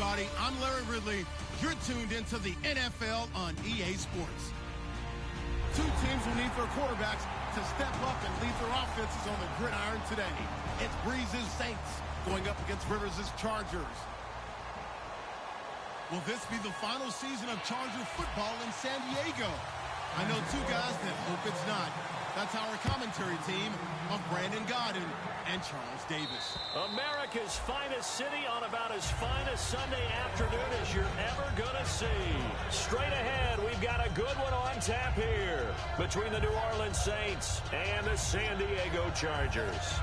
everybody. I'm Larry Ridley. You're tuned into the NFL on EA Sports. Two teams will need their quarterbacks to step up and lead their offenses on the gridiron today. It's Breeze's Saints going up against Rivers' Chargers. Will this be the final season of Charger football in San Diego? I know two guys that hope it's not. That's our commentary team of Brandon Godden and Charles Davis. America's finest city on about as fine a Sunday afternoon as you're ever going to see. Straight ahead, we've got a good one on tap here between the New Orleans Saints and the San Diego Chargers.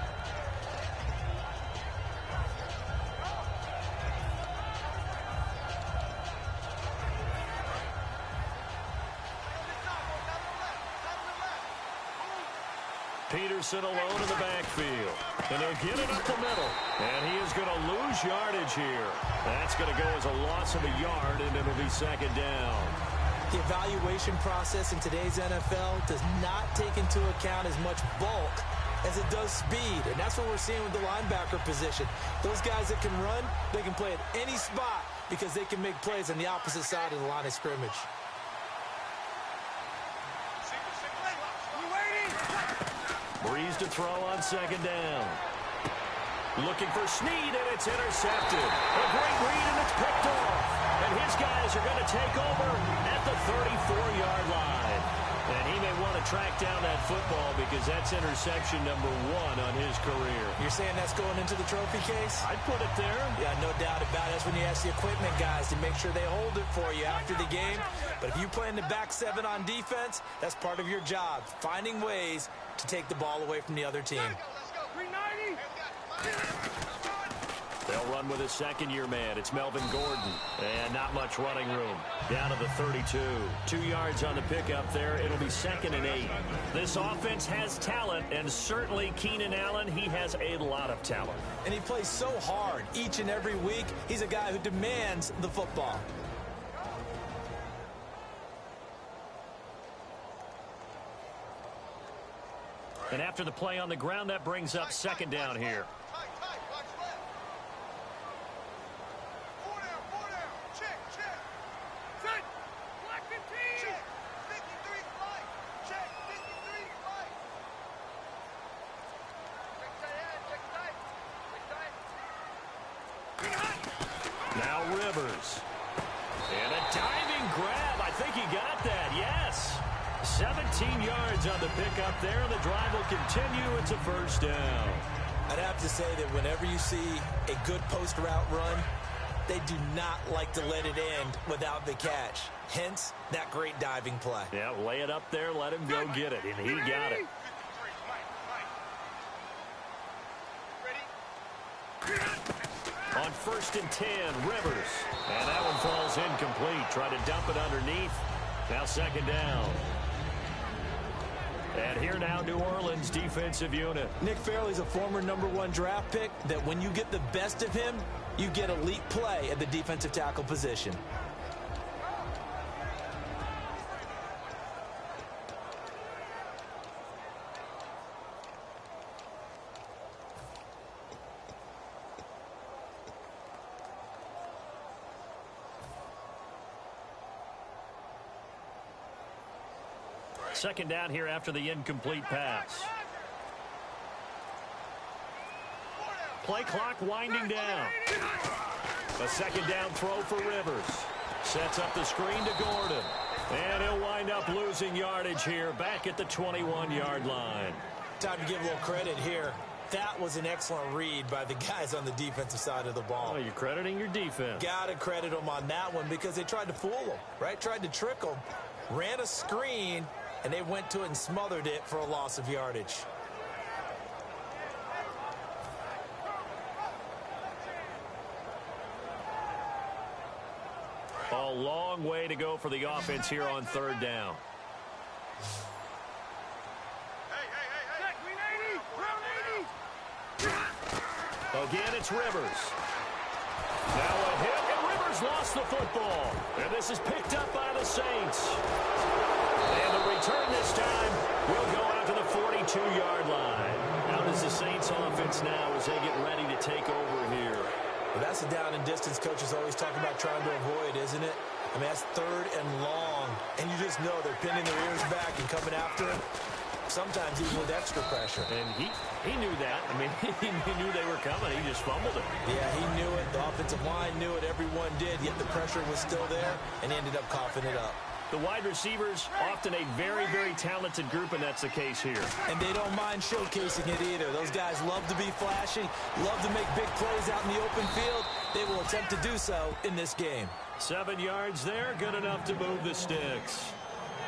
Peterson alone in the backfield. And he'll get it up the middle. And he is going to lose yardage here. That's going to go as a loss of a yard, and it'll be second down. The evaluation process in today's NFL does not take into account as much bulk as it does speed. And that's what we're seeing with the linebacker position. Those guys that can run, they can play at any spot because they can make plays on the opposite side of the line of scrimmage. Breeze to throw on second down. Looking for Snead, and it's intercepted. A great read, and it's picked off. And his guys are going to take over at the 34-yard line. And he may want to track down that football because that's interception number 1 on his career. You're saying that's going into the trophy case? I'd put it there. Yeah, no doubt about it. That's when you ask the equipment guys to make sure they hold it for you after the game. But if you play in the back 7 on defense, that's part of your job, finding ways to take the ball away from the other team. They'll run with a second-year man. It's Melvin Gordon. And not much running room. Down to the 32. 2 yards on the pickup there. It'll be 2nd and 8. This offense has talent, and certainly Keenan Allen, he has a lot of talent. And he plays so hard each and every week. He's a guy who demands the football. And after the play on the ground, that brings up second down here. Now Rivers. And a diving grab. I think he got that. Yes. 17 yards on the pickup there. The drive will continue. It's a first down. I'd have to say that whenever you see a good post route run, they do not like to let it end without the catch. Hence, that great diving play. Yeah, lay it up there, let him go get it, and he got it. On 1st and 10, Rivers. And that one falls incomplete. Try to dump it underneath. Now second down. And here now, New Orleans defensive unit. Nick Fairley's a former #1 draft pick that when you get the best of him, you get elite play at the defensive tackle position. Second down here after the incomplete pass. Play clock winding down. A second down throw for Rivers. Sets up the screen to Gordon. And he'll wind up losing yardage here back at the 21-yard line. Time to give a little credit here. That was an excellent read by the guys on the defensive side of the ball. Oh, you're crediting your defense. Got to credit them on that one because they tried to fool them, right? Tried to trick them. Ran a screen, and they went to it and smothered it for a loss of yardage. A long way to go for the offense here on third down. Again, it's Rivers. Now a hit, and Rivers lost the football. And this is picked up by the Saints. And the return this time will go out to the 42-yard line. How does the Saints offense now as they get ready to take over here? Well, that's the down and distance coaches always talk about trying to avoid, isn't it? I mean, that's 3rd and long, and you just know they're pinning their ears back and coming after him, sometimes even with extra pressure. And he knew that. I mean, he knew they were coming. He just fumbled it. Yeah, he knew it. The offensive line knew it. Everyone did, yet the pressure was still there, and he ended up coughing it up. The wide receivers, often a very, very talented group, and that's the case here. And they don't mind showcasing it either. Those guys love to be flashy, love to make big plays out in the open field. They will attempt to do so in this game. 7 yards there, good enough to move the sticks.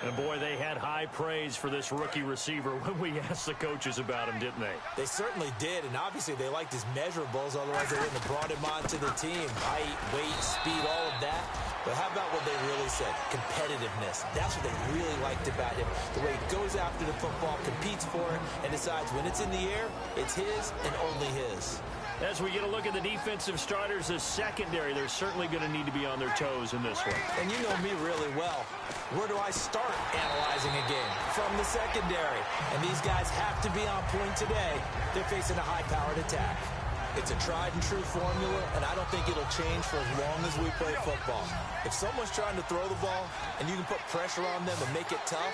And, boy, they had high praise for this rookie receiver when we asked the coaches about him, didn't they? They certainly did, and obviously they liked his measurables, otherwise they wouldn't have brought him onto the team. Height, weight, speed, all of that. But how about what they really said? Competitiveness. That's what they really liked about him. The way he goes after the football, competes for it, and decides when it's in the air, it's his and only his. As we get a look at the defensive starters, the secondary, they're certainly going to need to be on their toes in this one. And you know me really well. Where do I start analyzing a game? From the secondary. And these guys have to be on point today. They're facing a high-powered attack. It's a tried-and-true formula, and I don't think it'll change for as long as we play football. If someone's trying to throw the ball, and you can put pressure on them and make it tough,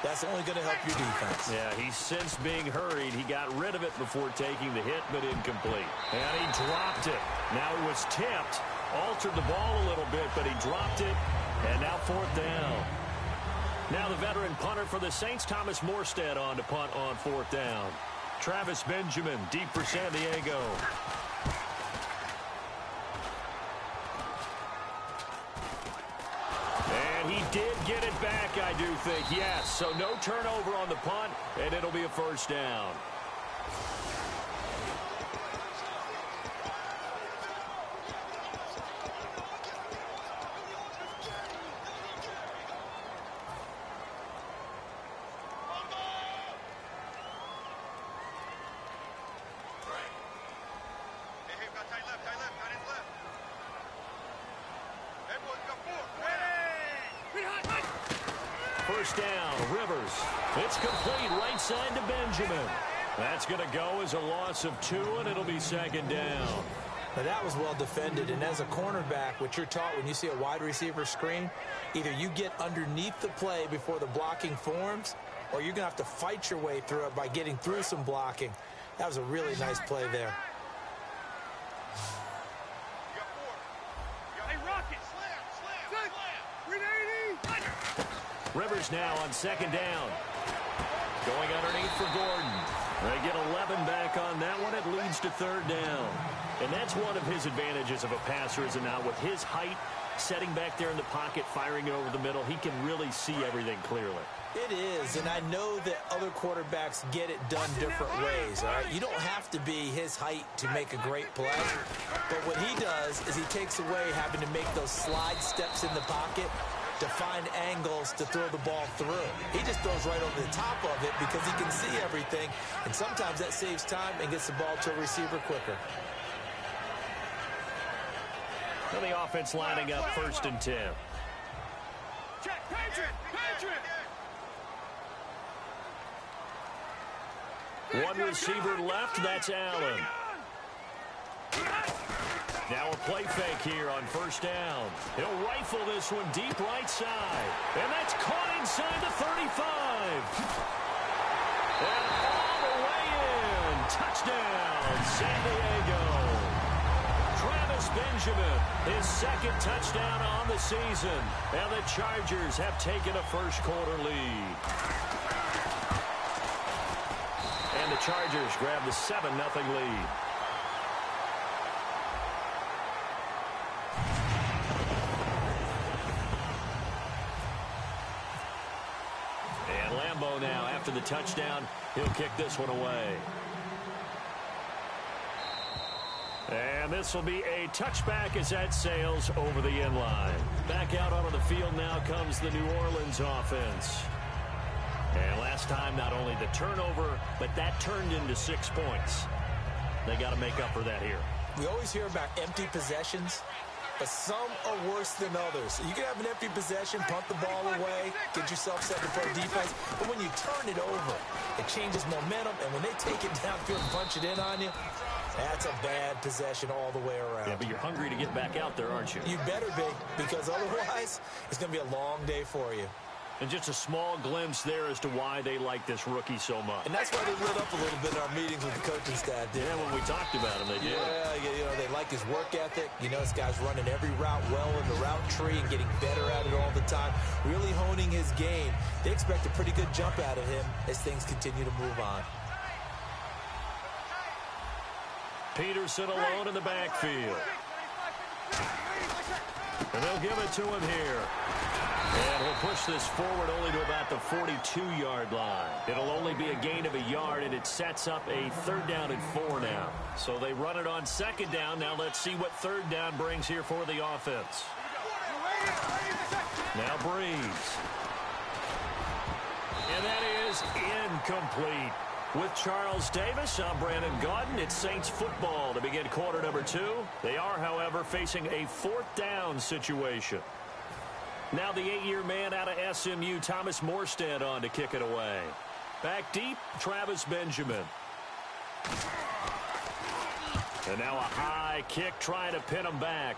that's only going to help your defense. Yeah, he sensed being hurried. He got rid of it before taking the hit, but incomplete. And he dropped it. Now it was tipped, altered the ball a little bit, but he dropped it, and now 4th down. Now the veteran punter for the Saints, Thomas Morstead, on to punt on 4th down. Travis Benjamin, deep for San Diego. He did get it back, I do think, yes. So no turnover on the punt, and it'll be a 1st down. First down, Rivers. It's complete, right side to Benjamin. That's going to go as a loss of 2, and it'll be 2nd down. Now that was well defended, and as a cornerback, what you're taught when you see a wide receiver screen, either you get underneath the play before the blocking forms, or you're going to have to fight your way through it by getting through some blocking. That was a really nice play there. Rivers now on 2nd down. Going underneath for Gordon. They get 11 back on that one. It leads to 3rd down. And that's one of his advantages of a passer, is now with his height, setting back there in the pocket, firing it over the middle, he can really see everything clearly. It is, and I know that other quarterbacks get it done different ways, all right? You don't have to be his height to make a great play, but what he does is he takes away having to make those slide steps in the pocket to find angles to throw the ball through. He just throws right over the top of it because he can see everything, and sometimes that saves time and gets the ball to a receiver quicker. So the offense lining up 1st and 10. One receiver left, that's Allen. Now a play fake here on 1st down. He'll rifle this one deep right side. And that's caught inside the 35. And all the way in. Touchdown, San Diego. Travis Benjamin, his 2nd touchdown on the season. And the Chargers have taken a 1st quarter lead. And the Chargers grab the 7-0 lead. Now after the touchdown, he'll kick this one away. And this will be a touchback as that sails over the end line. Back out onto the field now comes the New Orleans offense. And last time, not only the turnover, but that turned into 6 points. They got to make up for that here. We always hear about empty possessions, but some are worse than others. You can have an empty possession, punt the ball away, get yourself set to play defense, but when you turn it over, it changes momentum, and when they take it downfield and punch it in on you, That's a bad possession all the way around. Yeah, but you're hungry to get back out there, aren't you? You better be, because otherwise it's going to be a long day for you. And just a small glimpse there as to why they like this rookie so much. And that's why they lit up a little bit in our meetings with the coaching staff. Yeah, when we talked about him, they did. Yeah, they like his work ethic. You know, this guy's running every route well in the route tree and getting better at it all the time, really honing his game. They expect a pretty good jump out of him as things continue to move on. Peterson alone in the backfield. And they'll give it to him here. And he'll push this forward only to about the 42-yard line. It'll only be a gain of a yard, and it sets up a 3rd down and 4 now. So they run it on 2nd down. Now let's see what 3rd down brings here for the offense. Now Breeze. And that is incomplete. With Charles Davis, I'm Brandon Gaudin. It's Saints football to begin quarter number 2. They are, however, facing a 4th down situation. Now the 8-year man out of SMU, Thomas Morstead, on to kick it away. Back deep, Travis Benjamin. And now a high kick trying to pin him back.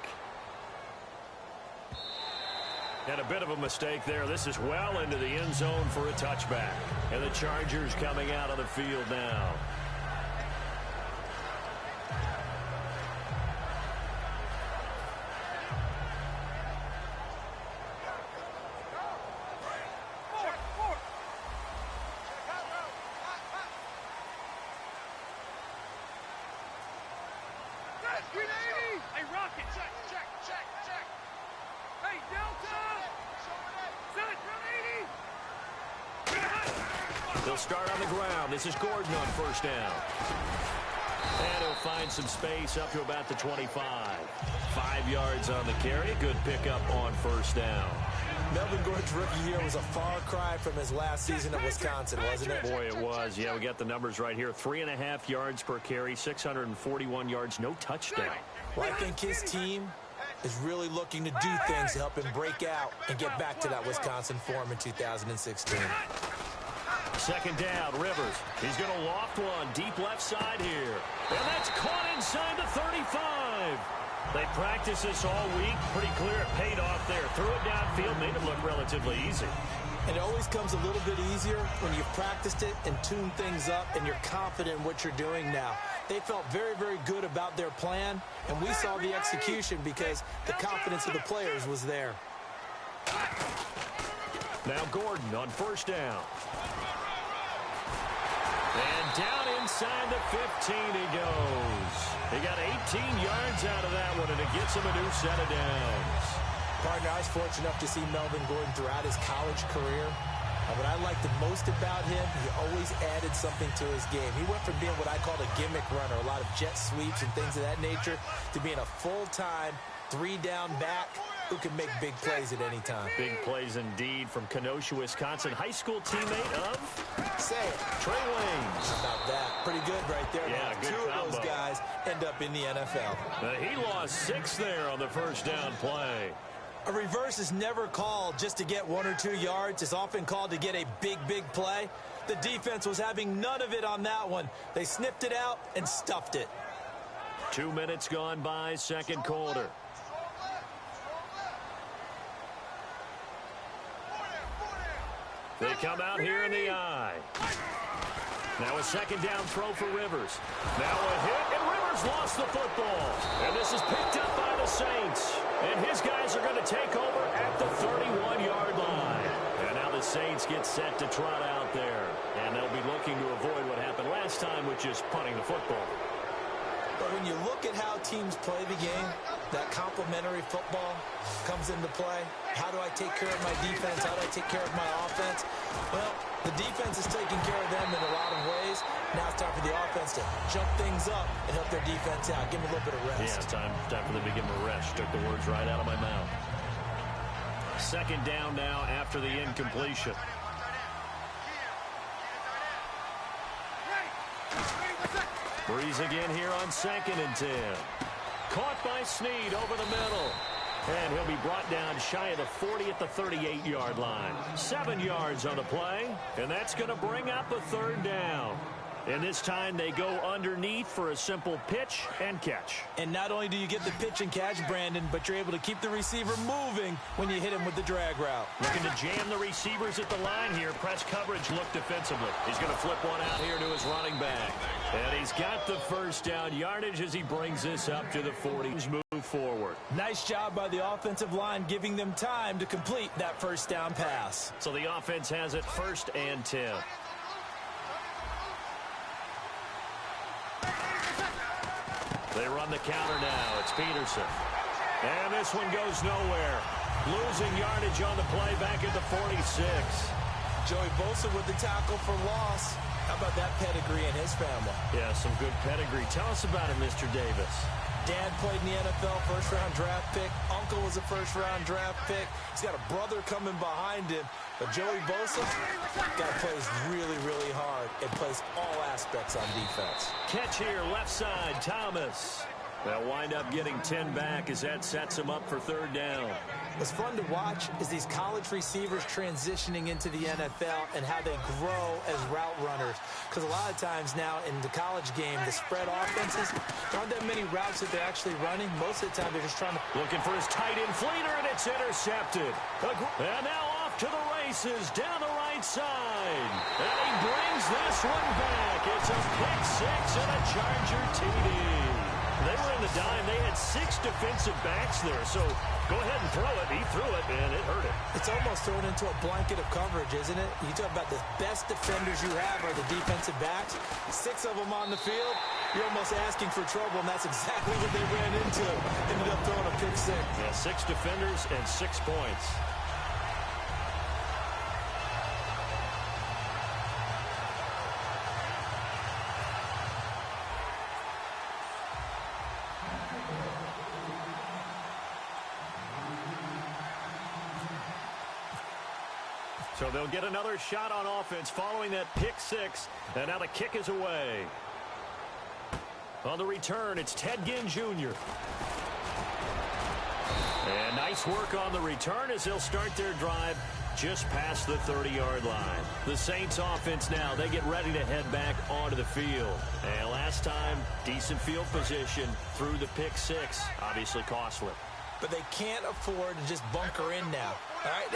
And a bit of a mistake there. This is well into the end zone for a touchback. And the Chargers coming out on the field now. They'll start on the ground. This is Gordon on 1st down. And he'll find some space up to about the 25. 5 yards on the carry. Good pickup on 1st down. Melvin Gordon's rookie year was a far cry from his last season at Wisconsin, wasn't it? Boy, it was. Yeah, we got the numbers right here. 3.5 yards per carry, 641 yards, no touchdown. Well, I think his team is really looking to do things to help him break out and get back to that Wisconsin form in 2016. 2nd down, Rivers. He's going to loft one deep left side here. And that's caught inside the 35. They practiced this all week. Pretty clear it paid off there. Threw it downfield, made it look relatively easy. And it always comes a little bit easier when you've practiced it and tuned things up and you're confident in what you're doing now. They felt very, very good about their plan, and we saw the execution because the confidence of the players was there. Now Gordon on 1st down. And down inside the 15 he goes. He got 18 yards out of that one, and it gets him a new set of downs. Partner, I was fortunate enough to see Melvin Gordon throughout his college career. What I liked the most about him, he always added something to his game. He went from being what I called a gimmick runner, a lot of jet sweeps and things of that nature, to being a full-time 3-down back who can make big plays at any time. Big plays indeed from Kenosha, Wisconsin. High school teammate of? Say it. Trey Waynes. How about that? Pretty good right there. Yeah, good Two combo. of those guys end up in the NFL. He lost 6 there on the 1st down play. A reverse is never called just to get 1 or 2 yards. It's often called to get a big, big play. The defense was having none of it on that one. They snipped it out and stuffed it. 2 minutes gone by, 2nd quarter. They come out here in the eye. Now a 2nd down throw for Rivers. Now a hit, and Rivers lost the football. And this is picked up by the Saints. And his guys are going to take over at the 31-yard line. And now the Saints get set to trot out there. And they'll be looking to avoid what happened last time, which is punting the football. But when you look at how teams play the game, that complementary football comes into play. How do I take care of my defense? How do I take care of my offense? Well, the defense is taking care of them in a lot of ways. Now it's time for the offense to jump things up and help their defense out. Give them a little bit of rest. Yeah, time for them to give them a rest. Took the words right out of my mouth. 2nd down now after the incompletion. Breeze again here on 2nd and 10. Caught by Snead over the middle. And he'll be brought down shy of the 40 at the 38-yard line. 7 yards on the play, and that's going to bring up a 3rd down. And this time they go underneath for a simple pitch and catch. And not only do you get the pitch and catch, Brandon, but you're able to keep the receiver moving when you hit him with the drag route. Looking to jam the receivers at the line here. Press coverage look defensively. He's going to flip one out here to his running back. And he's got the first down yardage as he brings this up to the 40. Move forward. Nice job by the offensive line giving them time to complete that first down pass. So the offense has it 1st and 10. They run the counter now. It's Peterson. And this one goes nowhere. Losing yardage on the play back at the 46. Joey Bosa with the tackle for loss. How about that pedigree in his family? Yeah, some good pedigree. Tell us about it, Mr. Davis. Dad played in the NFL, first-round draft pick. Uncle was a first-round draft pick. He's got a brother coming behind him. But Joey Bosa, guy plays really, really hard and plays all aspects on defense. Catch here, left side, Thomas. They'll wind up getting 10 back as that sets him up for 3rd down. What's fun to watch is these college receivers transitioning into the NFL and how they grow as route runners. Because a lot of times now in the college game, the spread offenses, there aren't that many routes that they're actually running. Most of the time, they're just trying to... Looking for his tight end fleeter, and it's intercepted. And now off to the races down the right side. And he brings this one back. It's a pick 6 and a Charger TD. They were in the dime. They had 6 defensive backs there. So go ahead and throw it. He threw it, and it hurt him. It's almost thrown into a blanket of coverage, isn't it? You talk about the best defenders you have are the defensive backs. 6 of them on the field. You're almost asking for trouble, and that's exactly what they ran into. Ended up throwing a pick 6. Yeah, 6 defenders and 6 points. So they'll get another shot on offense following that pick 6. And now the kick is away. On the return, it's Ted Ginn Jr. And nice work on the return as they'll start their drive just past the 30-yard line. The Saints offense now, they get ready to head back onto the field. And last time, decent field position through the pick 6. Obviously costly. But they can't afford to just bunker in now. All right,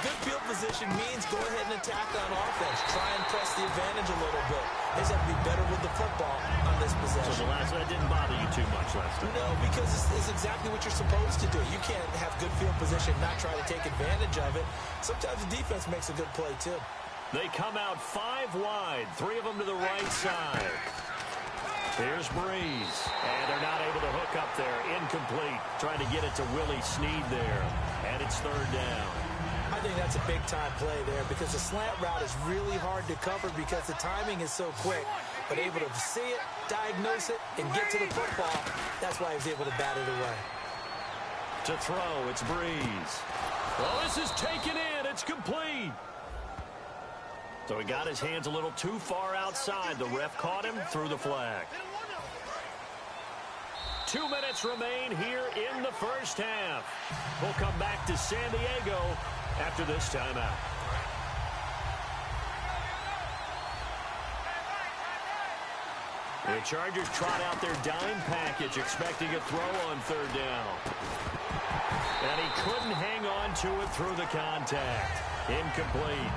good field position means go ahead and attack on offense. Try and press the advantage a little bit. They just have to be better with the football on this possession. So that didn't bother you too much last time? No, because it's exactly what you're supposed to do. You can't have good field position, not try to take advantage of it. Sometimes the defense makes a good play, too. They come out 5 wide, 3 of them to the right side. Here's Breeze, and they're not able to hook up there. Incomplete. Trying to get it to Willie Snead there, and it's 3rd down. I think that's a big-time play there because the slant route is really hard to cover because the timing is so quick. But able to see it, diagnose it, and get to the football, that's why he was able to bat it away. To throw, it's Breeze. Oh, this is taken in. It's complete. So he got his hands a little too far outside. The ref caught him, threw the flag. 2 minutes remain here in the first half. We'll come back to San Diego after this timeout. The Chargers trot out their dime package, expecting a throw on 3rd down. And he couldn't hang on to it through the contact. Incomplete.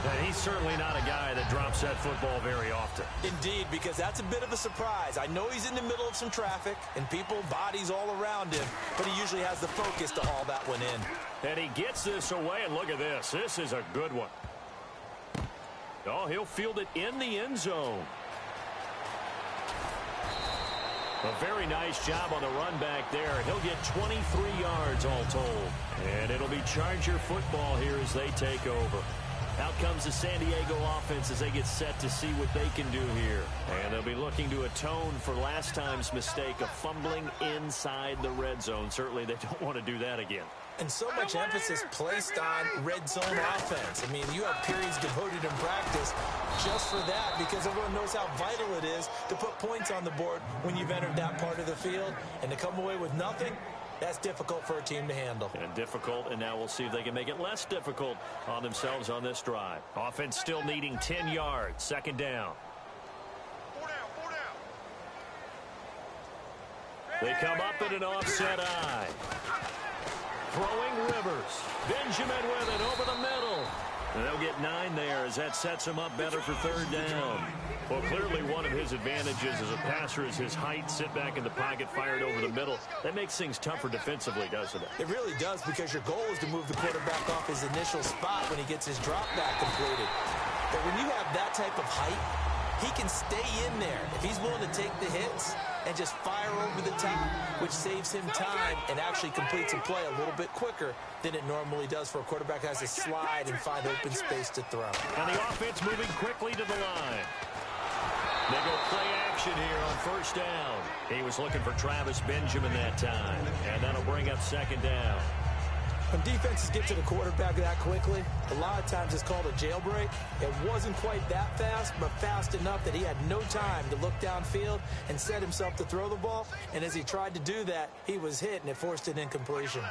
And he's certainly not a guy that drops that football very often. Indeed, because that's a bit of a surprise. I know he's in the middle of some traffic and people, bodies all around him, but he usually has the focus to haul that one in. And he gets this away, and look at this. This is a good one. Oh, he'll field it in the end zone. A very nice job on the run back there. He'll get 23 yards all told. And it'll be Charger football here as they take over. Out comes the San Diego offense as they get set to see what they can do here. And they'll be looking to atone for last time's mistake of fumbling inside the red zone. Certainly they don't want to do that again. And so much emphasis placed on red zone offense. I mean, you have periods devoted in practice just for that because everyone knows how vital it is to put points on the board when you've entered that part of the field. And to come away with nothing, that's difficult for a team to handle. And difficult, and now we'll see if they can make it less difficult on themselves on this drive. Offense still needing 10 yards, 2nd down. They come up in an offset eye. Throwing Rivers. Benjamin with it over the middle. And they'll get 9 there as that sets him up better for third down. Well, clearly one of his advantages as a passer is his height. Sit back in the pocket, fired over the middle. That makes things tougher defensively, doesn't it? It really does, because your goal is to move the quarterback off his initial spot when he gets his drop back completed. But when you have that type of height, he can stay in there. If he's willing to take the hits and just fire over the top, which saves him time and actually completes a play a little bit quicker than it normally does for a quarterback who has to slide and find open space to throw. And the offense moving quickly to the line. They go play action here on first down. He was looking for Travis Benjamin that time, and that'll bring up second down. When defenses get to the quarterback that quickly, a lot of times it's called a jailbreak. It wasn't quite that fast, but fast enough that he had no time to look downfield and set himself to throw the ball. And as he tried to do that, he was hit, and it forced an incompletion.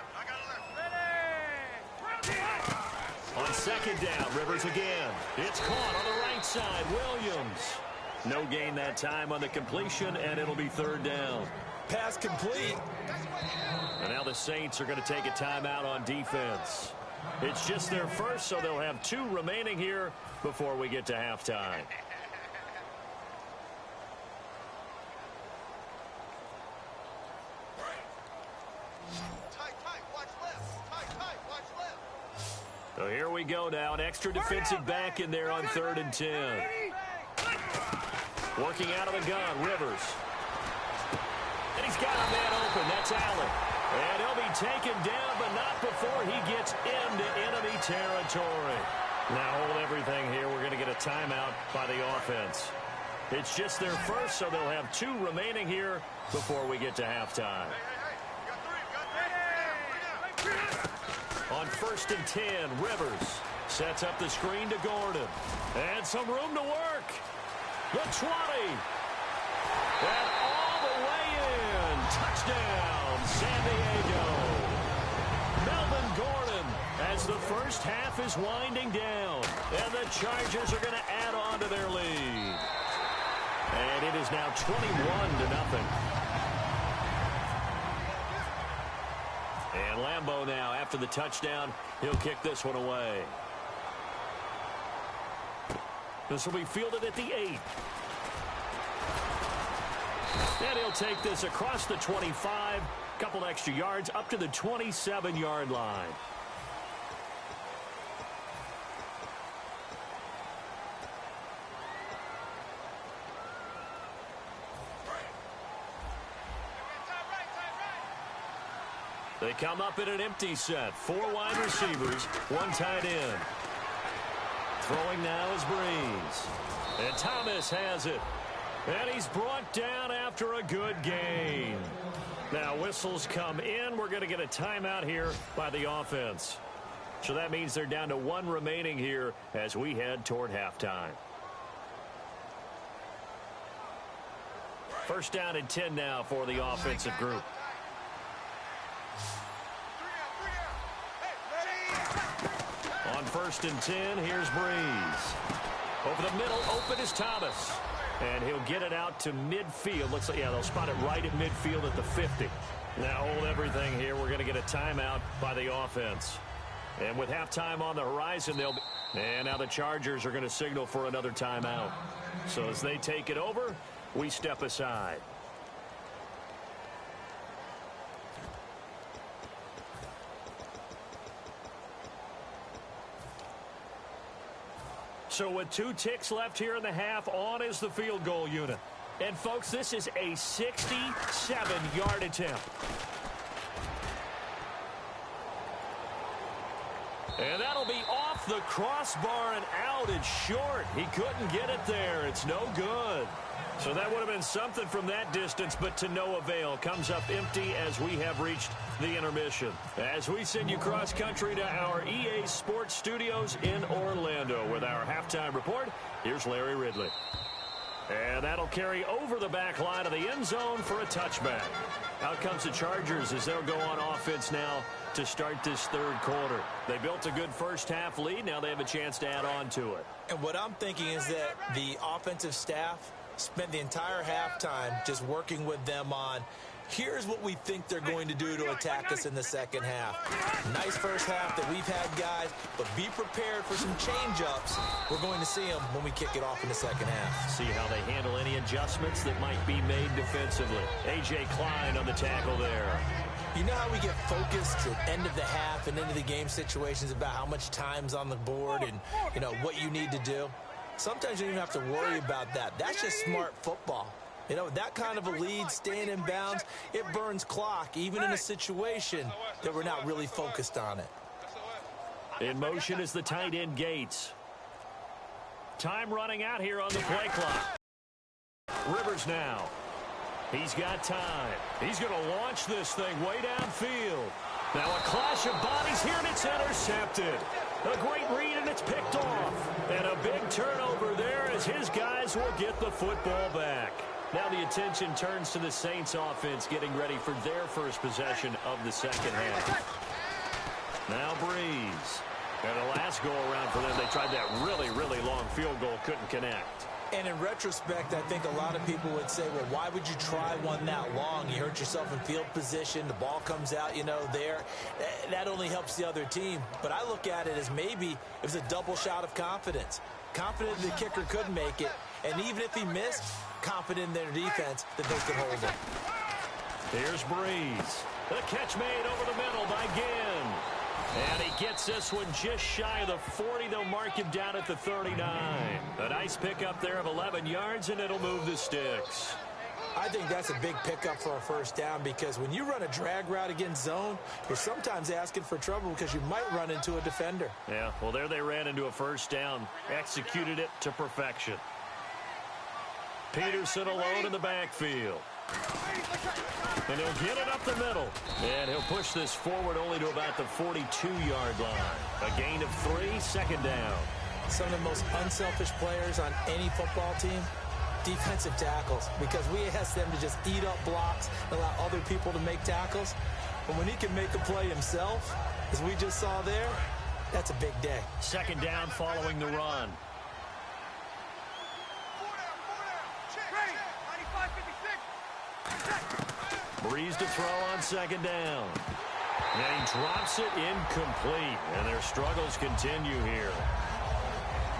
On second down, Rivers again. It's caught on the right side. Williams. No gain that time on the completion, and it'll be third down. Pass complete. And now the Saints are going to take a timeout on defense. It's just their first, so they'll have 2 remaining here before we get to halftime. So here we go now. An extra defensive back in there on 3rd and 10. Working out of the gun, Rivers. And he's got a man open. That's Allen. And he'll be taken down, but not before he gets into enemy territory. Now hold everything here. We're going to get a timeout by the offense. It's just their first, so they'll have 2 remaining here before we get to halftime. On 1st and 10, Rivers sets up the screen to Gordon. And some room to work. The 20. And all the way in. Touchdown, San Diego. Melvin Gordon as the first half is winding down. And the Chargers are going to add on to their lead. And it is now 21-0. And Lambeau now, after the touchdown, he'll kick this one away. This will be fielded at the 8. And he'll take this across the 25, couple extra yards, up to the 27-yard line. They come up in an empty set. 4 wide receivers, 1 tight end. Throwing now is Breeze. And Thomas has it. And he's brought down after a good gain. Now whistles come in. We're going to get a timeout here by the offense. So that means they're down to 1 remaining here as we head toward halftime. First down and 10 now for the offensive group. On 1st and 10, here's Breeze. Over the middle, open is Thomas. And he'll get it out to midfield. Looks like, yeah, they'll spot it right at midfield at the 50. Now hold everything here. We're going to get a timeout by the offense. And with halftime on the horizon, they'll be... And now the Chargers are going to signal for another timeout. So as they take it over, we step aside. So with 2 ticks left here in the half, on is the field goal unit. And, folks, this is a 67-yard attempt. And that'll be off the crossbar and out. It's short. He couldn't get it there. It's no good. So that would have been something from that distance, but to no avail. Comes up empty as we have reached the intermission. As we send you cross-country to our EA Sports Studios in Orlando with our halftime report, here's Larry Ridley. And that'll carry over the back line of the end zone for a touchback. Out comes the Chargers as they'll go on offense now to start this 3rd quarter. They built a good first half lead. Now they have a chance to add on to it. And what I'm thinking is that the offensive staff spent the entire halftime just working with them on Here's what we think they're going to do to attack us in the second half. Nice first half that we've had, guys, but be prepared for some change-ups. We're going to see them when we kick it off in the second half. See how they handle any adjustments that might be made defensively. A.J. Klein on the tackle there. You know how we get focused at end of the half and into the game situations about how much time's on the board and, you know, what you need to do? Sometimes you don't even have to worry about that. That's just smart football. You know, that kind of a lead, staying in bounds, it burns clock, even in a situation that we're not really focused on it. In motion is the tight end Gates. Time running out here on the play clock. Rivers now. He's got time. He's going to launch this thing way downfield. Now a clash of bodies here, and it's intercepted. A great read, and it's picked off. And a big turnover there as his guys will get the football back. Now the attention turns to the Saints offense getting ready for their first possession of the second half. Now Breeze. And the last go-around for them, they tried that really, really long field goal, couldn't connect. And in retrospect, I think a lot of people would say, well, why would you try one that long? You hurt yourself in field position. The ball comes out, you know, there. That only helps the other team. But I look at it as maybe it was a double shot of confidence. Confident the kicker could make it. And even if he missed, confident in their defense that they could hold him. Here's Breeze. The catch made over the middle by Ginn. And he gets this one just shy of the 40. They'll mark him down at the 39. A nice pickup there of 11 yards, and it'll move the sticks. I think that's a big pickup for a first down because when you run a drag route against zone, you're sometimes asking for trouble because you might run into a defender. Yeah, well, there they ran into a first down. Executed it to perfection. Peterson alone in the backfield. And he'll get it up the middle. And he'll push this forward only to about the 42-yard line. A gain of 3, second down. Some of the most unselfish players on any football team, defensive tackles, because we ask them to just eat up blocks and allow other people to make tackles. But when he can make a play himself, as we just saw there, that's a big day. Second down following the run. Breeze to throw on second down. And he drops it incomplete. And their struggles continue here.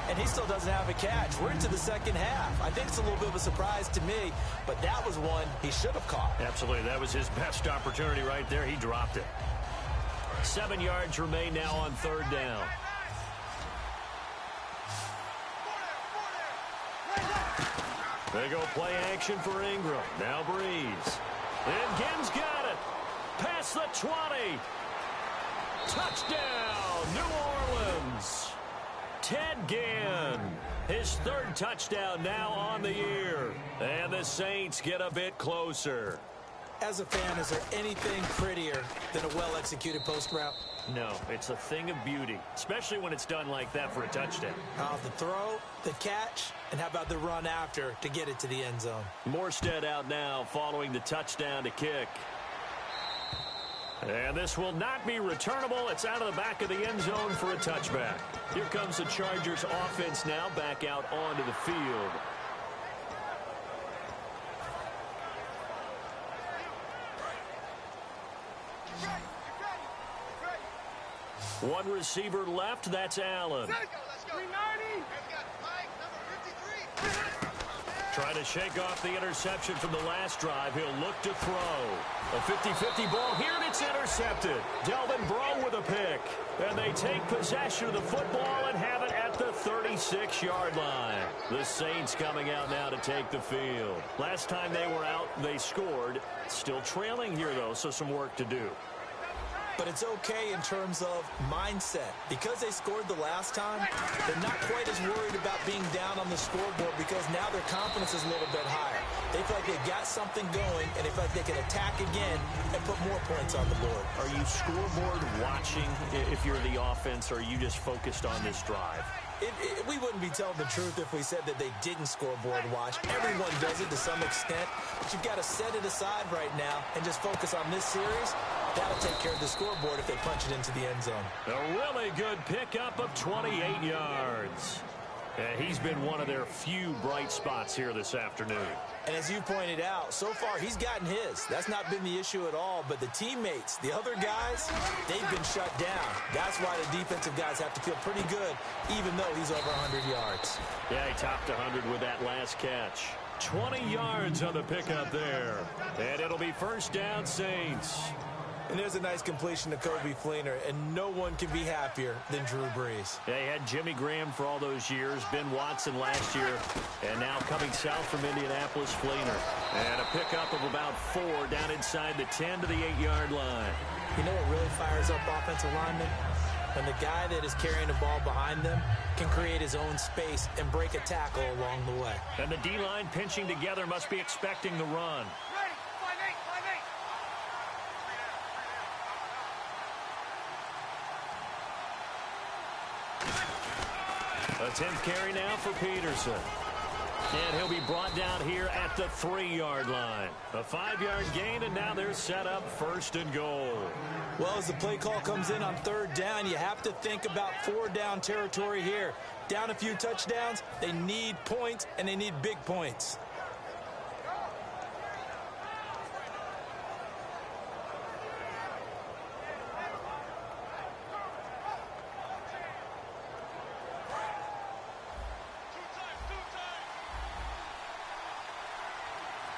And he still doesn't have a catch. We're into the second half. I think it's a little bit of a surprise to me, but that was one he should have caught. Absolutely. That was his best opportunity right there. He dropped it. 7 yards remain now on third down. They go play action for Ingram. Now Breeze. And Ginn's got it. Past the 20. Touchdown, New Orleans. Ted Ginn. His third touchdown now on the year. And the Saints get a bit closer. As a fan, is there anything prettier than a well-executed post route? No, it's a thing of beauty, especially when it's done like that for a touchdown. The throw, the catch, and how about the run after to get it to the end zone? Morstead out now following the touchdown to kick. And this will not be returnable. It's out of the back of the end zone for a touchback. Here comes the Chargers offense now back out onto the field. One receiver left, that's Allen. Trying to shake off the interception from the last drive. He'll look to throw. A 50-50 ball here, and it's intercepted. Delvin Breaux with a pick. And they take possession of the football and have it at the 36-yard line. The Saints coming out now to take the field. Last time they were out, they scored. Still trailing here, though, so some work to do. But it's okay in terms of mindset. Because they scored the last time, they're not quite as worried about being down on the scoreboard because now their confidence is a little bit higher. They feel like they've got something going, and they feel like they can attack again and put more points on the board. Are you scoreboard watching if you're the offense, or are you just focused on this drive? We wouldn't be telling the truth if we said that they didn't scoreboard watch. Everyone does it to some extent, but you've got to set it aside right now and just focus on this series. That'll take care of the scoreboard if they punch it into the end zone. A really good pickup of 28 yards. And he's been one of their few bright spots here this afternoon. And as you pointed out, so far he's gotten his. That's not been the issue at all. But the teammates, the other guys, they've been shut down. That's why the defensive guys have to feel pretty good, even though he's over 100 yards. Yeah, he topped 100 with that last catch. 20 yards on the pickup there. And it'll be first down, Saints. And there's a nice completion to Coby Fleener, and no one can be happier than Drew Brees. They had Jimmy Graham for all those years, Ben Watson last year, and now coming south from Indianapolis, Fleener. And a pickup of about 4 down inside the 10 to the 8-yard line. You know what really fires up offensive linemen? When the guy that is carrying the ball behind them can create his own space and break a tackle along the way. And the D-line pinching together must be expecting the run. A 10th carry now for Peterson. And he'll be brought down here at the 3-yard line. A 5-yard gain, and now they're set up first and goal. Well, as the play call comes in on 3rd down, you have to think about 4-down territory here. Down a few touchdowns, they need points, and they need big points.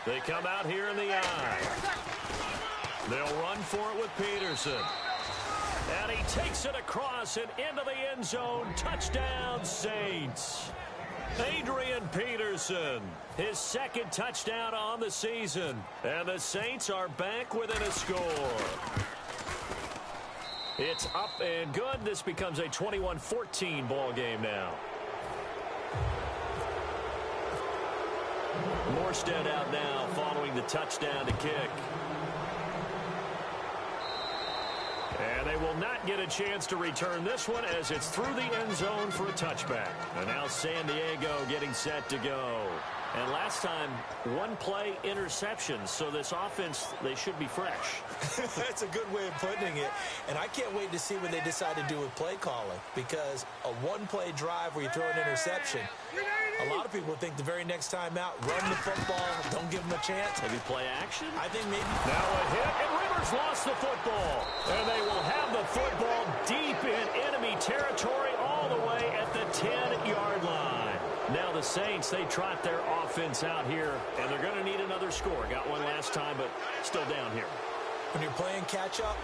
They come out here in the eye. They'll run for it with Peterson. And he takes it across and into the end zone. Touchdown, Saints. Adrian Peterson, his 2nd touchdown on the season. And the Saints are back within a score. It's up and good. This becomes a 21-14 ball game now. Morstead out now following the touchdown to kick. And they will not get a chance to return this one as it's through the end zone for a touchback. And now San Diego getting set to go. And last time, 1-play interception. So this offense, they should be fresh. That's a good way of putting it. And I can't wait to see what they decide to do with play calling. Because a 1-play drive where you throw an interception, a lot of people think the very next time out, run the football, don't give them a chance. Maybe play action? I think maybe. Now a hit, and Rivers lost the football. And they will have the football deep in enemy territory all the way at the 10-yard line. Now the Saints, they trot their offense out here, and they're going to need another score. Got one last time, but still down here. When you're playing catch-up,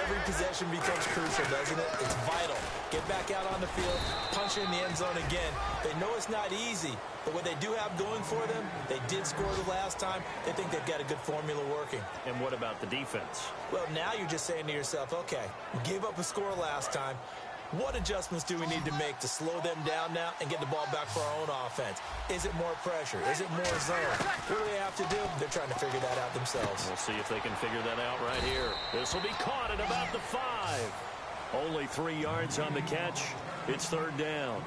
every possession becomes crucial, doesn't it? It's vital. Get back out on the field, punch it in the end zone again. They know it's not easy, but what they do have going for them, they did score the last time. They think they've got a good formula working. And what about the defense? Well, now you're just saying to yourself, okay, we gave up a score last time. What adjustments do we need to make to slow them down now and get the ball back for our own offense? Is it more pressure? Is it more zone? What do they have to do? They're trying to figure that out themselves. We'll see if they can figure that out right here. This will be caught at about the 5. Only 3 yards on the catch. It's 3rd down.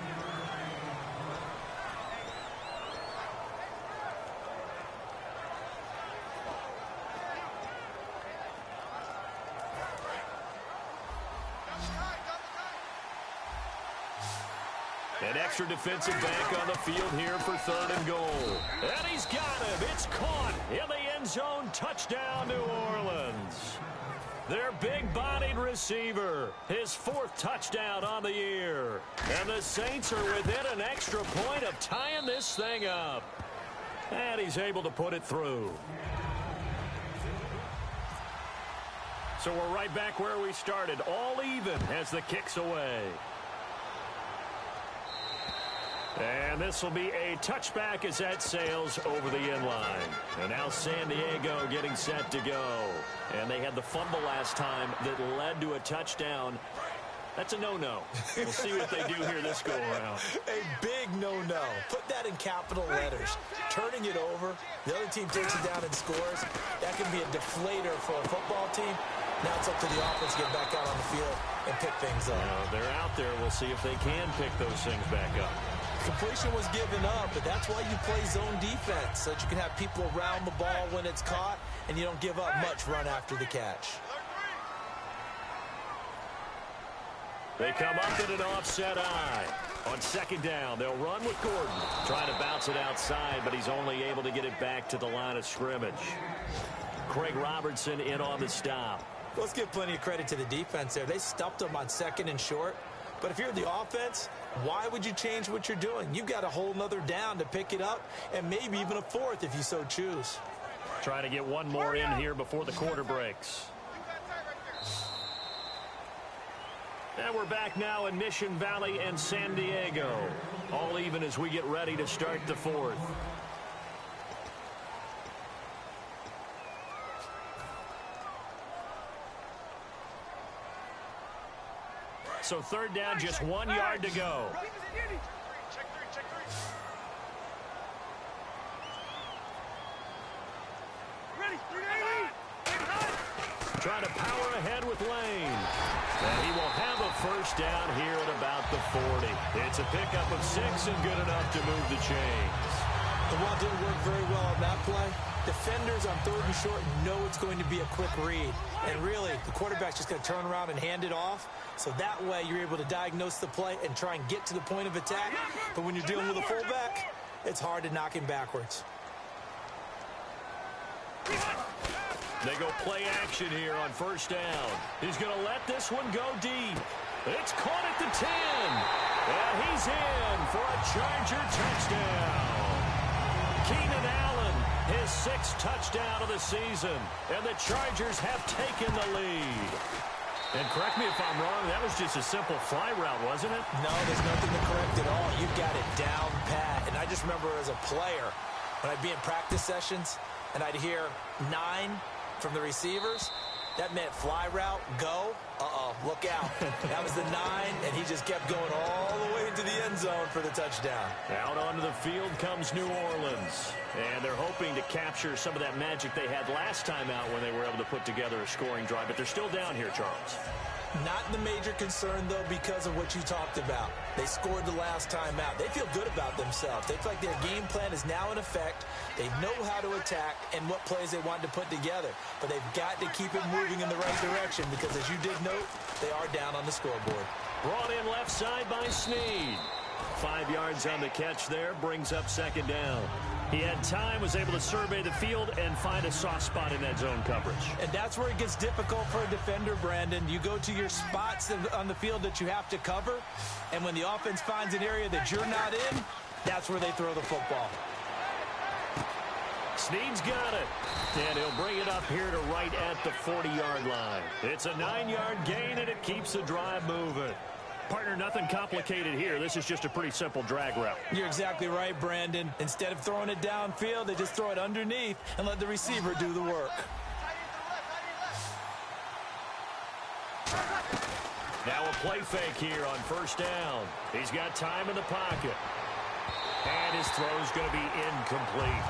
An extra defensive back on the field here for 3rd and goal. And he's got him. It's caught in the end zone. Touchdown, New Orleans. Their big-bodied receiver, his 4th touchdown on the year. And the Saints are within an extra point of tying this thing up. And he's able to put it through. So we're right back where we started, all even as the kick's away. And this will be a touchback as that sails over the end line. And now San Diego getting set to go. And they had the fumble last time that led to a touchdown. That's a no-no. We'll see what they do here this go-around. A big no-no. Put that in capital letters. Turning it over, the other team takes it down and scores. That can be a deflator for a football team. Now it's up to the offense to get back out on the field and pick things up. They're out there. We'll see if they can pick those things back up. Completion was given up, but that's why you play zone defense, so that you can have people around the ball when it's caught, and you don't give up much run after the catch. They come up in an offset eye. On second down, they'll run with Gordon. Trying to bounce it outside, but he's only able to get it back to the line of scrimmage. Craig Robertson in on the stop. Let's give plenty of credit to the defense there. They stuffed them on second and short. But if you're the offense, why would you change what you're doing? You've got a whole nother down to pick it up, and maybe even a fourth if you so choose. Trying to get one more in here before the quarter breaks. And we're back now in Mission Valley and San Diego. All even as we get ready to start the fourth. So third down, just 1 yard to go. Trying to power ahead with Lane. And he will have a first down here at about the 40. It's a pickup of 6 and good enough to move the chains. The ball didn't work very well on that play. Defenders on third and short know it's going to be a quick read. And really, the quarterback's just going to turn around and hand it off. So that way, you're able to diagnose the play and try and get to the point of attack. But when you're dealing with a fullback, it's hard to knock him backwards. They go play action here on first down. He's going to let this one go deep. It's caught at the 10. And he's in for a Charger touchdown. Keenan Allen, his 6th touchdown of the season. And the Chargers have taken the lead. And correct me if I'm wrong, that was just a simple fly route, wasn't it? No, there's nothing to correct at all. You've got it down pat. And I just remember as a player, when I'd be in practice sessions, and I'd hear 9 from the receivers, that meant fly route, go. Look out. That was the 9, and he just kept going all the way into the end zone for the touchdown. Out onto the field comes New Orleans. And they're hoping to capture some of that magic they had last time out when they were able to put together a scoring drive. But they're still down here, Charles. Not the major concern, though, because of what you talked about. They scored the last time out. They feel good about themselves. They feel like their game plan is now in effect. They know how to attack and what plays they want to put together. But they've got to keep it moving in the right direction because, as you did note, they are down on the scoreboard. Brought in left side by Snead. 5 yards on the catch there, brings up second down. He had time, was able to survey the field and find a soft spot in that zone coverage. And that's where it gets difficult for a defender, Brandon. You go to your spots on the field that you have to cover, and when the offense finds an area that you're not in, that's where they throw the football. Snead's got it, and he'll bring it up here to right at the 40-yard line. It's a 9-yard gain, and it keeps the drive moving. Partner, nothing complicated here. This is just a pretty simple drag route. You're exactly right, Brandon. Instead of throwing it downfield, they just throw it underneath and let the receiver do the work. Now a play fake here on first down. He's got time in the pocket. And his throw's going to be incomplete.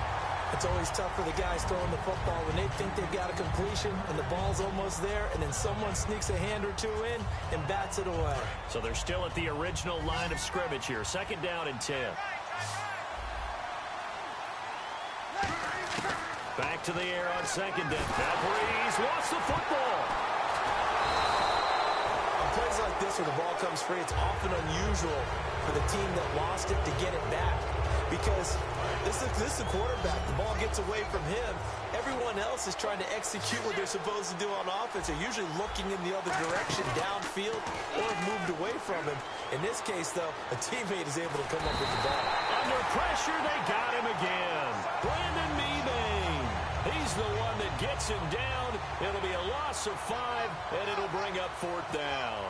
It's always tough for the guys throwing the football when they think they've got a completion and the ball's almost there, and then someone sneaks a hand or two in and bats it away. So they're still at the original line of scrimmage here. Second down and 10. Back to the air on second down. Breeze wants the football. On plays like this where the ball comes free, it's often unusual for the team that lost it to get it back. Because this is a quarterback. The ball gets away from him. Everyone else is trying to execute what they're supposed to do on offense. They're usually looking in the other direction, downfield, or have moved away from him. In this case, though, a teammate is able to come up with the ball. Under pressure, they got him again. Brandon Mebane. He's the one that gets him down. It'll be a loss of 5, and it'll bring up fourth down.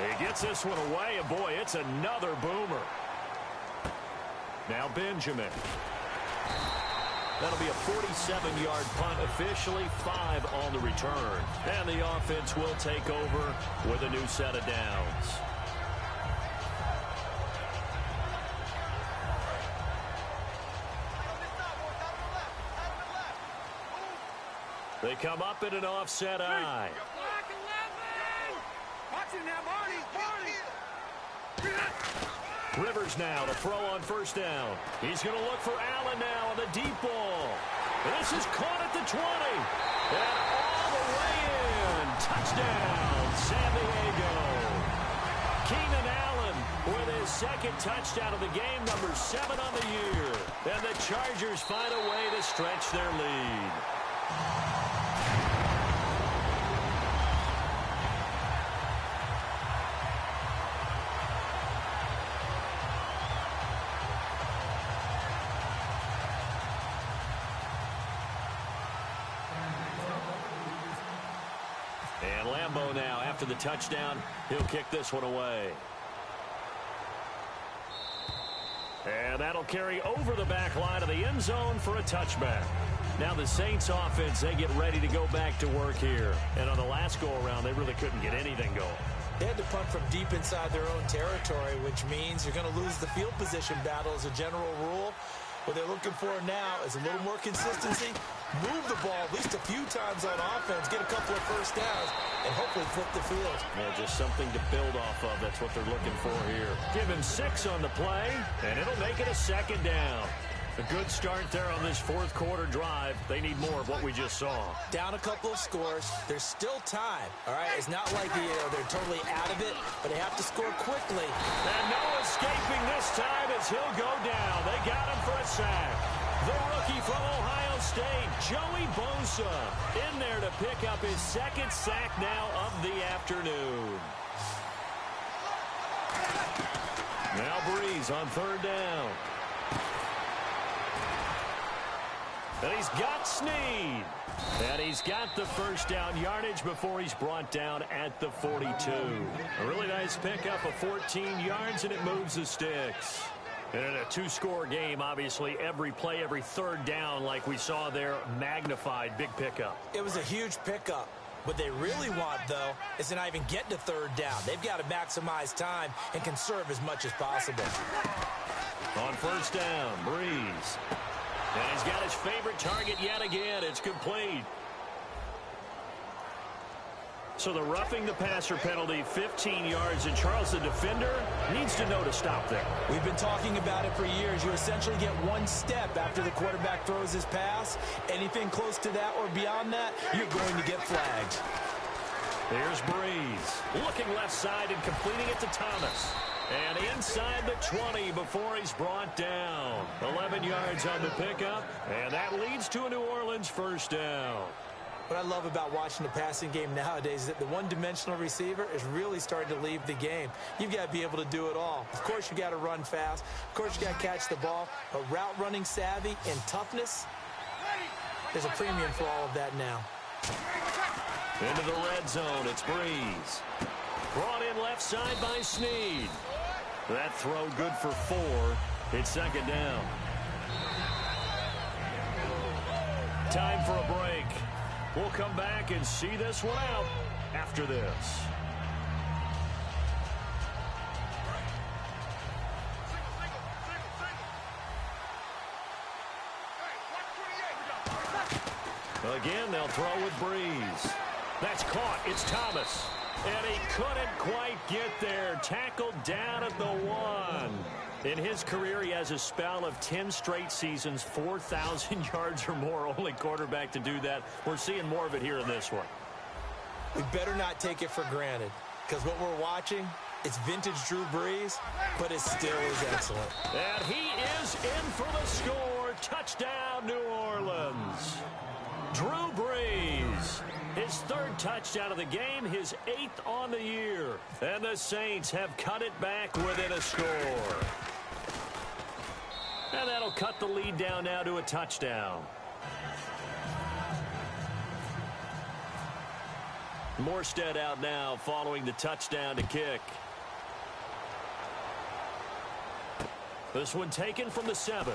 He gets this one away, and boy, it's another boomer. Now Benjamin. That'll be a 47-yard punt, officially 5 on the return. And the offense will take over with a new set of downs. They come up in an offset eye. Rivers now to throw on first down. He's going to look for Allen now on the deep ball. This is caught at the 20. And all the way in. Touchdown, San Diego. Keenan Allen with his second touchdown of the game, number 7 on the year. And the Chargers find a way to stretch their lead. And Lambeau now, after the touchdown, he'll kick this one away. And that'll carry over the back line of the end zone for a touchback. Now the Saints offense, they get ready to go back to work here. And on the last go-around, they really couldn't get anything going. They had to punt from deep inside their own territory, which means you're going to lose the field position battle as a general rule. What they're looking for now is a little more consistency, move the ball at least a few times on offense, get a couple of first downs, and hopefully flip the field. Yeah, just something to build off of. That's what they're looking for here. Give him 6 on the play, and it'll make it a second down. A good start there on this fourth quarter drive. They need more of what we just saw. Down a couple of scores. There's still time. All right, it's not like they're totally out of it, but they have to score quickly. And no escaping this time as he'll go down. They got him for a sack. The rookie from Ohio State, Joey Bosa, in there to pick up his second sack now of the afternoon. Now Breeze on third down. And he's got Snead. And he's got the first down yardage before he's brought down at the 42. A really nice pickup of 14 yards, and it moves the sticks. And in a 2-score game, obviously, every play, every third down, like we saw there, magnified. Big pickup. It was a huge pickup. What they really want, though, is to not even get to third down. They've got to maximize time and conserve as much as possible. On first down, Breeze. And he's got his favorite target yet again. It's complete. So the roughing the passer penalty, 15 yards, and Charles, the defender, needs to know to stop there. We've been talking about it for years. You essentially get one step after the quarterback throws his pass. Anything close to that or beyond that, you're going to get flagged. Here's Breeze, looking left side and completing it to Thomas. And inside the 20 before he's brought down. 11 yards on the pickup, and that leads to a New Orleans first down. What I love about watching the passing game nowadays is that the one-dimensional receiver is really starting to leave the game. You've got to be able to do it all. Of course, you got to run fast. Of course, you got to catch the ball. But route running savvy and toughness, there's a premium for all of that now. Into the red zone, it's Breeze. Brought in left side by Snead. That throw good for 4. It's second down. Time for a break. We'll come back and see this one out after this. Again, they'll throw with Breeze. That's caught. It's Thomas. And he couldn't quite get there. Tackled down at the 1. In his career, he has a spell of 10 straight seasons, 4,000 yards or more. Only quarterback to do that. We're seeing more of it here in this one. We better not take it for granted, because what we're watching, it's vintage Drew Brees, but it still is excellent. And he is in for the score. Touchdown, New Orleans. Drew Brees. His third touchdown of the game, his 8th on the year. And the Saints have cut it back within a score. And that'll cut the lead down now to a touchdown. Morstead out now following the touchdown to kick. This one taken from the 7.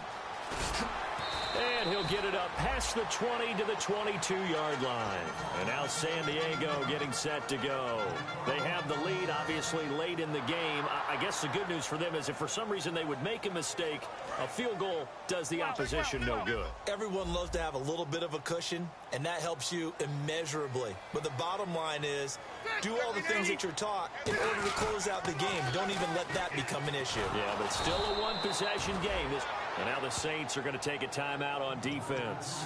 And he'll get it up past the 20 to the 22-yard line. And now San Diego getting set to go. They have the lead, obviously, late in the game. I guess the good news for them is if for some reason they would make a mistake, a field goal does the opposition no good. Everyone loves to have a little bit of a cushion, and that helps you immeasurably. But the bottom line is, do all the things that you're taught in order to close out the game. Don't even let that become an issue. Yeah, but still a one-possession game. And now the Saints are going to take a timeout on defense.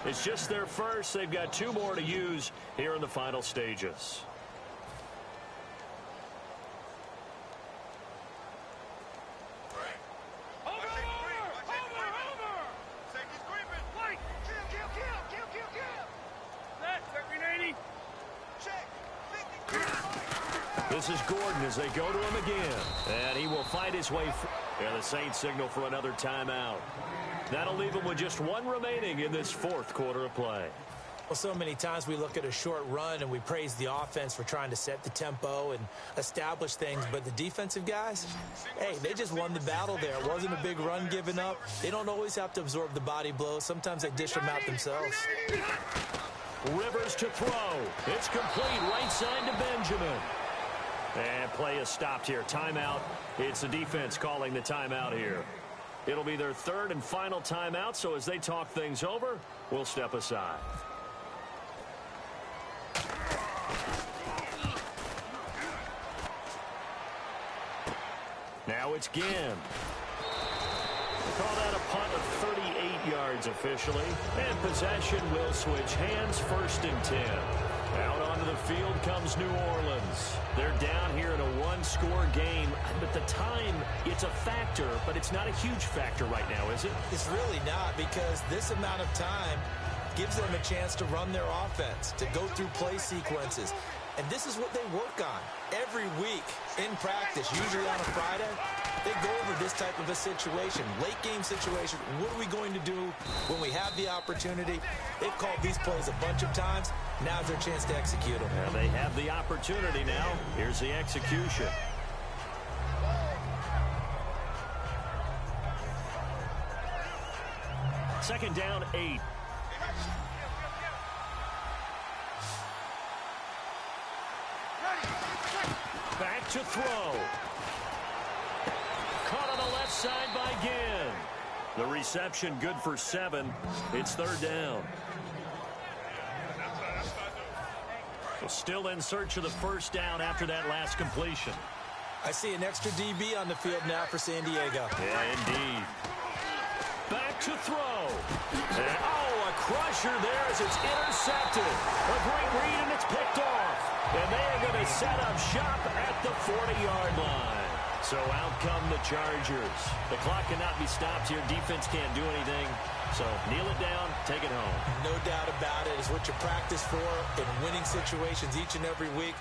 It's just their first. They've got 2 more to use here in the final stages. This is Gordon as they go to him again. And he will fight his way. And the Saints signal for another timeout. That'll leave them with just 1 remaining in this 4th quarter of play. Well, so many times we look at a short run and we praise the offense for trying to set the tempo and establish things. But the defensive guys, hey, they just won the battle there. It wasn't a big run given up. They don't always have to absorb the body blows. Sometimes they dish them out themselves. Rivers to throw. It's complete. Right side to Benjamin. And play is stopped here. Timeout. It's the defense calling the timeout here. It'll be their 3rd and final timeout, so as they talk things over, we'll step aside. Now it's Ginn. Call that a punt of 38 yards officially. And possession will switch hands, 1st and 10. Out onto the field comes New Orleans. They're down here in a 1-score game, but the time, it's a factor, but it's not a huge factor right now, is it? It's really not, because this amount of time gives them a chance to run their offense, to go through play sequences. And this is what they work on every week in practice, usually on a Friday. They go over this type of a situation, late game situation. What are we going to do when we have the opportunity? They've called these plays a bunch of times. Now's their chance to execute them. Well, they have the opportunity now. Here's the execution. Second down, 8. Back to throw. Caught on the left side by Ginn. The reception good for 7. It's 3rd down. Still in search of the 1st down after that last completion. I see an extra DB on the field now for San Diego. Yeah, indeed. Back to throw. And, a crusher there as it's intercepted. A great read, and it's picked off. And they are going to set up shop at the 40-yard line. So out come the Chargers. The clock cannot be stopped here. Defense can't do anything. So kneel it down, take it home. No doubt about it. It's what you practice for in winning situations each and every week.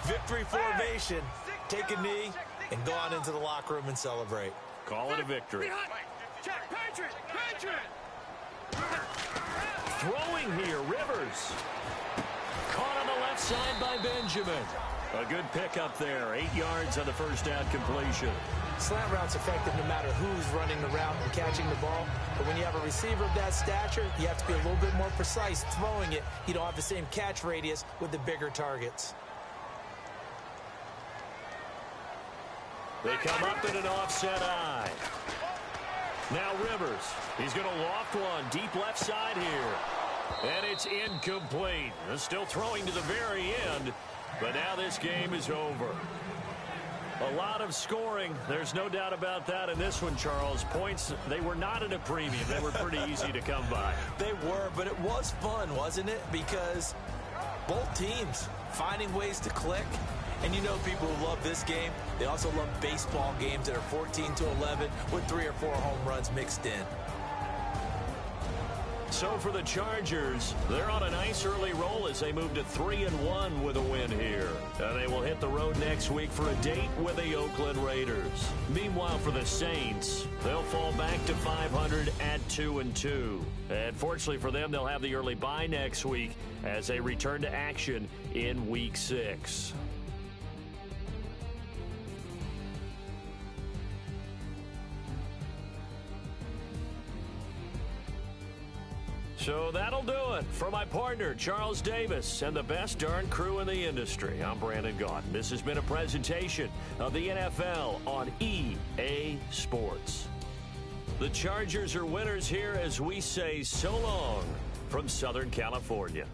Victory formation. Take a knee and go on into the locker room and celebrate. Call it a victory. Throwing here, Rivers. Caught on the left side by Benjamin. A good pickup there. 8 yards on the 1st down completion. Slant route's effective no matter who's running the route and catching the ball. But when you have a receiver of that stature, you have to be a little bit more precise throwing it. You don't have the same catch radius with the bigger targets. They come up in an offset eye. Now Rivers. He's going to loft one deep left side here. And it's incomplete. They're still throwing to the very end. But now this game is over. A lot of scoring. There's no doubt about that in this one, Charles. Points, they were not at a premium. They were pretty easy to come by. They were, but it was fun, wasn't it? Because both teams finding ways to click. And you know people who love this game, they also love baseball games that are 14-11 with 3 or 4 home runs mixed in. So for the Chargers, they're on a nice early roll as they move to 3-1 with a win here. And they will hit the road next week for a date with the Oakland Raiders. Meanwhile, for the Saints, they'll fall back to 500 at 2-2. And fortunately for them, they'll have the early bye next week as they return to action in Week 6. So that'll do it for my partner, Charles Davis, and the best darn crew in the industry. I'm Brandon Gaudin. This has been a presentation of the NFL on EA Sports. The Chargers are winners here as we say so long from Southern California.